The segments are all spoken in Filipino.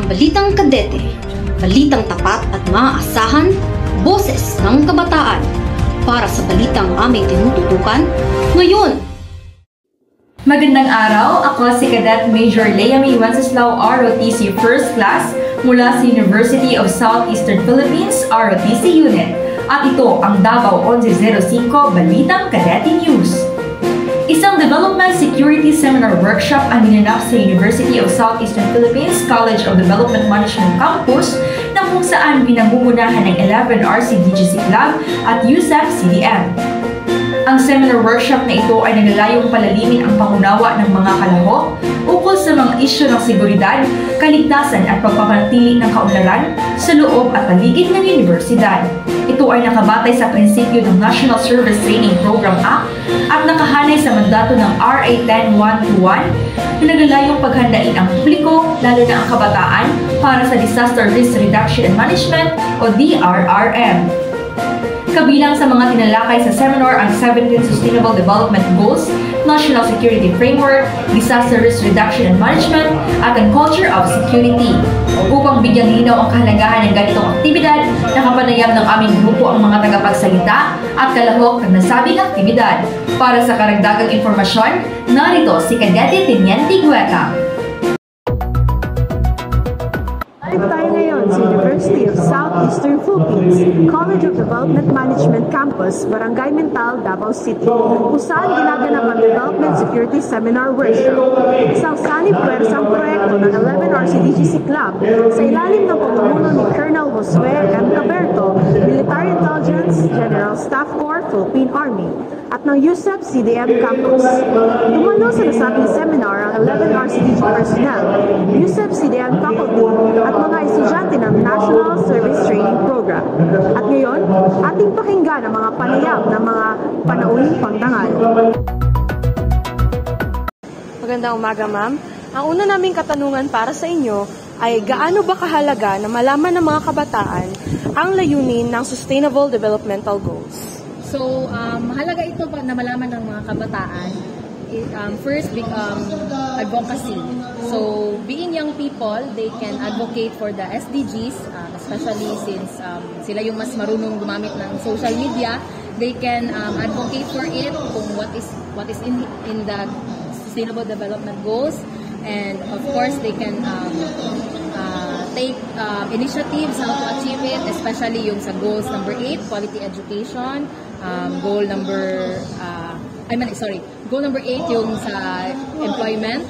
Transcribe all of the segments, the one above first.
Balitang Kadete, balitang tapat at maaasahan, boses ng kabataan. Para sa balitang aming tinututukan, ngayon! Magandang araw, ako si Cadet Major Leamy Wenceslao ROTC First Class mula sa University of Southeastern Philippines ROTC Unit. At ito ang Davao 1105 Balitang Kadete News. Isang Development Security Seminar Workshop ang ginanap sa University of Southeastern Philippines College of Development Management Campus na kung saan pinangungunahan ng 11 RCDGC Club at USEP CDM. Ang seminar workshop na ito ay naglalayong palalimin ang pangunawa ng mga kalahok ukol sa mga isyu ng seguridad, kaligtasan at pagpapanatili ng kaunlaran sa loob at paligid ng universidad. Ito ay nakabatay sa prinsipyo ng National Service Training Program Act at nakahanay sa mandato ng RA 10121 na naglalayong paghandain ang publiko, lalo na ang kabataan, para sa Disaster Risk Reduction and Management o DRRM. Kabilang sa mga tinalakay sa seminar ang 17 Sustainable Development Goals, National Security Framework, Disaster Risk Reduction and Management, at ang Culture of Security. Upang bigyang linaw ang kahalagahan ng ganitong aktibidad, nakapanayam ng aming grupo ang mga tagapagsalita at kalahok ng nasabing aktibidad. Para sa karagdagang informasyon, narito si Kadete Teniente Gueta. Tayo ngayon sa University of Southeastern Philippines, College of Development Management Campus, Barangay Mental, Davao City, kung saan ginaganap ang Development Security Seminar Workshop. Isang sanib-pwersang proyekto ng 11 RCDGC Club sa ilalim ng pamumuno ni Colonel Josue M. Caberto, Military Intelligence, General Staff Corps, Philippine Army, at ng USEP CDM Campus. Dumalo sa nasabing seminar ang 11 RCDG personnel, USEP CDM faculty, at mga estudyante ng National Service Training Program. At ngayon, ating pakinggan ang mga panayam ng mga panauling pangdangal. Magandang umaga, ma'am. Ang una naming katanungan para sa inyo ay gaano ba kahalaga na malaman ng mga kabataan ang layunin ng Sustainable Developmental Goals? So, mahalaga ito na malaman ng mga kabataan. First, advocacy. So, being young people, they can advocate for the SDGs, especially since sila yung mas marunong gumamit ng social media. They can advocate for it kung what is in the Sustainable Development Goals, and of course, they can take initiatives how to achieve it, especially yung sa goals number 8, quality education, goal number 8 yung sa employment,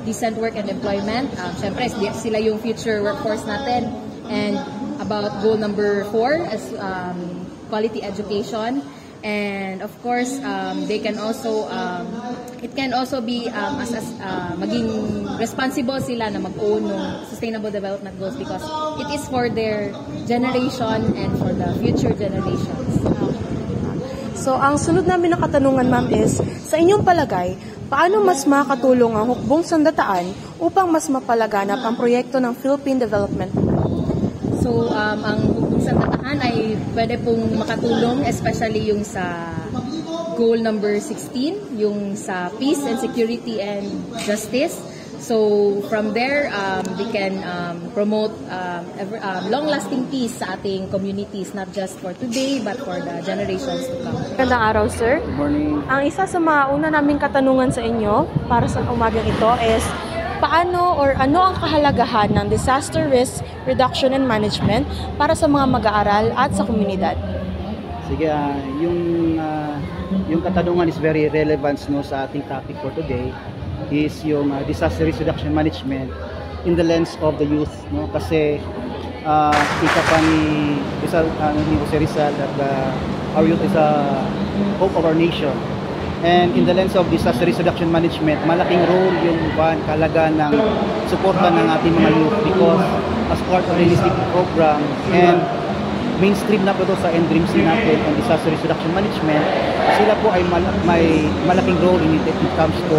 decent work and employment. Siyempre, sila yung future workforce natin. And about goal number 4 is quality education. And of course, they can also, it can also be maging responsible sila na mag-own ng Sustainable Development Goals because it is for their generation and for the future generations. So, ang sunod namin na katanungan, ma'am, is, sa inyong palagay, paano mas makakatulong ang hukbong sandataan upang mas mapalaganap ang proyekto ng Philippine Development Plan? So, ang hukbong sandataan ay pwede pong makatulong, especially yung sa goal number 16, yung sa peace and security and justice. So, from there, we can promote long-lasting peace sa ating communities, not just for today, but for the generations to come. Magandang araw, sir. Good morning. Ang isa sa mga una naming katanungan sa inyo para sa umagang ito is, paano or ano ang kahalagahan ng Disaster Risk Reduction and Management para sa mga mag-aaral at sa komunidad? Sige, yung katanungan is very relevant sa ating topic for today, is yung Disaster Risk Reduction Management in the lens of the youth, no? Kasi ika pa ni Jose Rizal that our youth is a hope of our nation. And in the lens of Disaster Risk Reduction Management, malaking role yung kahalaga ng suporta ng ating mga youth because as part of the holistic program and mainstream na po ito sa NDREAMC natin on Disaster Risk Reduction Management, sila po ay may malaking role in it comes to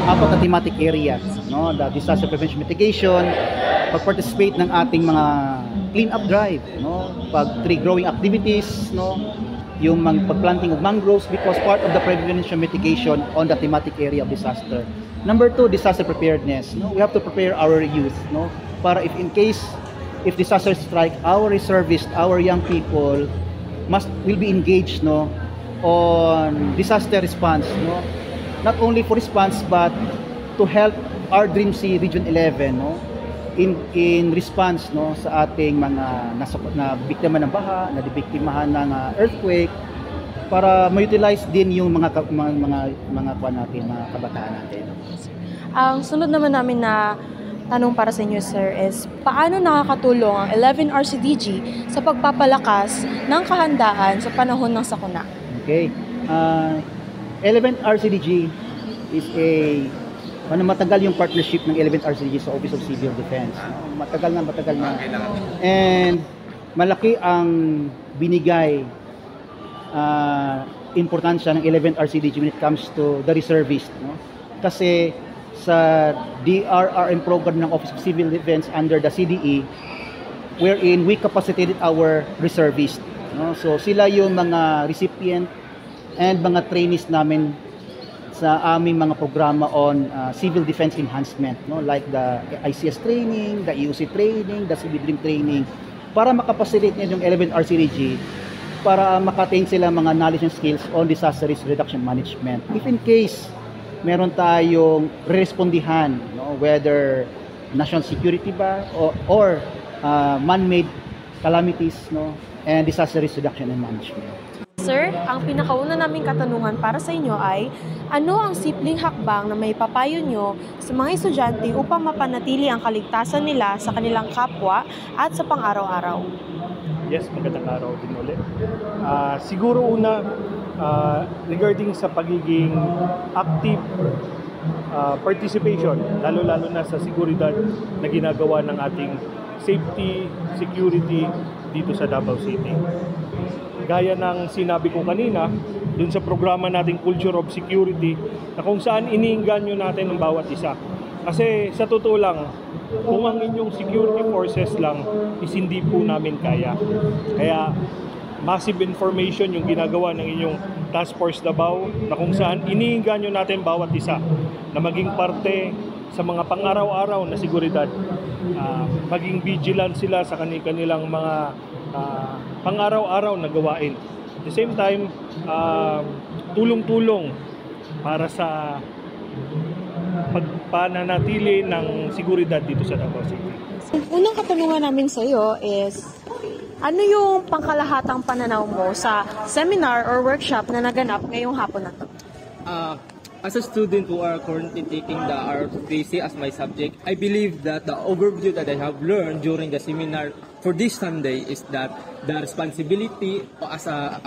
apat na thematic areas, no? The disaster prevention mitigation, pag-participate ng ating mga clean-up drive, no? Pag-tree growing activities, no? Yung pag-planting of mangroves because part of the prevention mitigation on the thematic area of disaster. Number 2, disaster preparedness. No? We have to prepare our youth, no? para if disaster strike, our reservists, our young people will be engaged, no, on disaster response, no, not only for response but to help our Dream Sea Region 11, no, in response, no, sa ating mga na biktima ng baha, na biktimahan ng earthquake, para ma-utilize din yung mga kuwan natin, mga kabataan natin. Ang sunod naman namin na tanong para sa inyo, sir, is paano nakakatulong ang 11 RCDG sa pagpapalakas ng kahandaan sa panahon ng sakuna? Okay. 11 RCDG is matagal yung partnership ng 11 RCDG sa Office of Civil Defense. Matagal na. And malaki ang binigay importansya ng 11 RCDG when it comes to the reservist, no? Kasi sa DRRM program ng Office of Civil Defense under the CDE, wherein we capacitated our reservists, no? So sila yung mga recipient and mga trainees namin sa aming mga programa on civil defense enhancement, no? Like the ICS training, the EOC training, the civil training, para makapacilitate niya yung 11 RCDG para makatain sila mga knowledge and skills on disaster risk reduction management. If in case meron tayong respondihan, no, whether national security ba or man-made calamities, no, and disaster risk reduction and management. Sir, ang pinakauna naming katanungan para sa inyo ay, ano ang simpleng hakbang na may papayo nyo sa mga estudyante upang mapanatili ang kaligtasan nila sa kanilang kapwa at sa pang-araw-araw? Yes, magandang araw din ulit. Siguro una, regarding sa pagiging active participation, lalo-lalo na sa seguridad na ginagawa ng ating safety, security dito sa Davao City. Gaya ng sinabi ko kanina, dun sa programa nating Culture of Security, na kung saan iniingganyo natin ang bawat isa. Kasi sa totoo lang, kung ang inyong security forces lang is hindi po namin kaya. Kaya massive information yung ginagawa ng inyong Task Force Davao, na kung saan iniingganyo natin bawat isa na maging parte sa mga pang-araw-araw na seguridad. Maging vigilant sila sa kanilang mga pang-araw-araw na gawain. At the same time, tulong-tulong para sa pagpananatili ng seguridad dito sa Davao City. Unang katanungan namin sa iyo is, ano yung pangkalahatang pananaw mo sa seminar or workshop na naganap ngayong hapon na to? As a student who are currently taking the ROTC as my subject, I believe that the overview that I have learned during the seminar for this Sunday is that the responsibility as a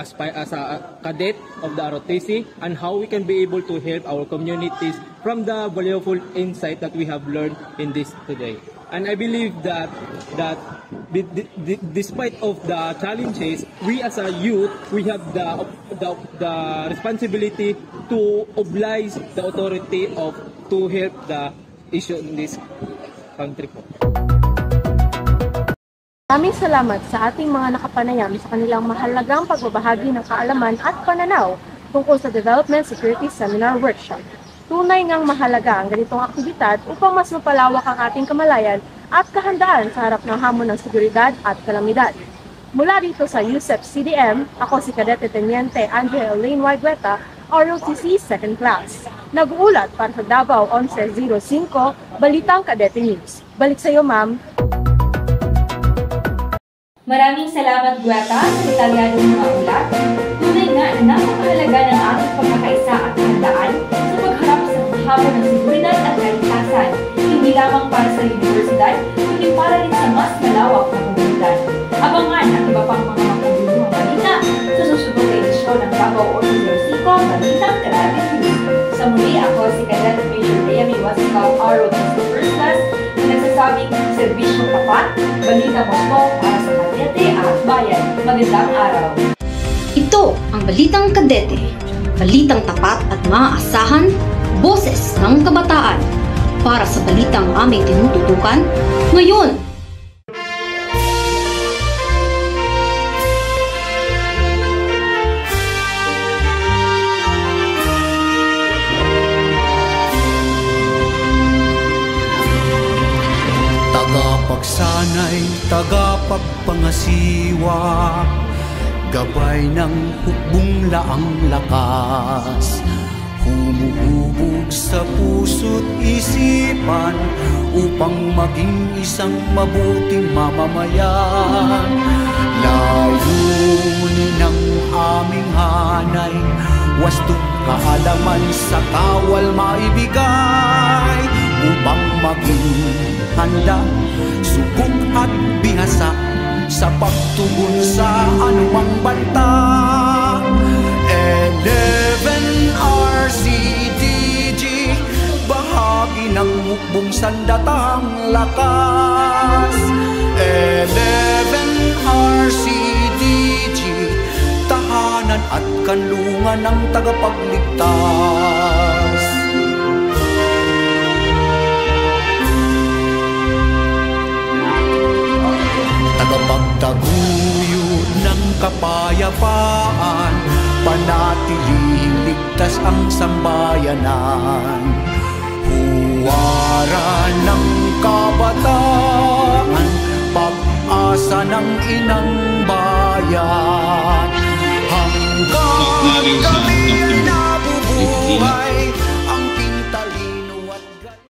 cadet of the ROTC and how we can be able to help our communities from the valuable insight that we have learned in this today. And I believe that despite of the challenges, we as a youth, we have the responsibility to oblige the authority to help the issue in this country po. Maraming salamat sa ating mga nakapanayam sa kanilang mahalagang pagbabahagi ng kaalaman at pananaw tungkol sa Development Security Seminar Workshop. Tunay ngang mahalaga ang ganitong aktibidad upang mas mapalawak ang ating kamalayan at kahandaan sa harap ng hamon ng seguridad at kalamidad. Mula dito sa USEP CDM, ako si Kadete Teniente Angela Elaine Waigueta, ROTC 2nd Class. Nag-uulat para sa Davao 11:05, Balitang Kadete News. Balik sa iyo, ma'am. Maraming salamat, Gueta, sa detalyadong mga ulat. Tunay nga na napakahalaga ng ating pagkakaisa at handaan sa pagharap sa hamon ng seguridad at kaligtasan, hindi lamang para sa universidad, kundi para rin sa mas malawak na komunidad. Abangan ang iba pang mga makabuluhang balita sa susunod na edisyon ng Davao 11:05, Balitang Kadete News. Sa muli, ako si Cadet Major Leamy Wasilao, ROTC First Class, na nagsasabing serbisyong tapat, balita mo para sa Kadete at Bayan. Magandang araw! Ito ang Balitang Kadete. Balitang tapat at maaasahan, boses ng kabataan. Para sa balitang aming tinututukan, ngayon! Pagsanay, tagapagpangasiwa, gabay ng hukbong laang lakas, humuhubog sa puso't isipan upang maging isang mabuting mamamayan. Layunin ng aming hanay, wastong kaalaman sa kawal maibigay, upang maging handa, subok at bihasa sa pagtugon sa anumang banta. 11 RCDG, bahagi ng mukbong sandatang lakas. 11 RCDG, tahanan at kanlungan ng tagapagligtas. Tagapagtaguyod ng kapayapaan, panatilihing ligtas ang sambayanan. Huwaran ng kabataan, pag-asa ng inang bayan. Hanggang kami nabubuhay,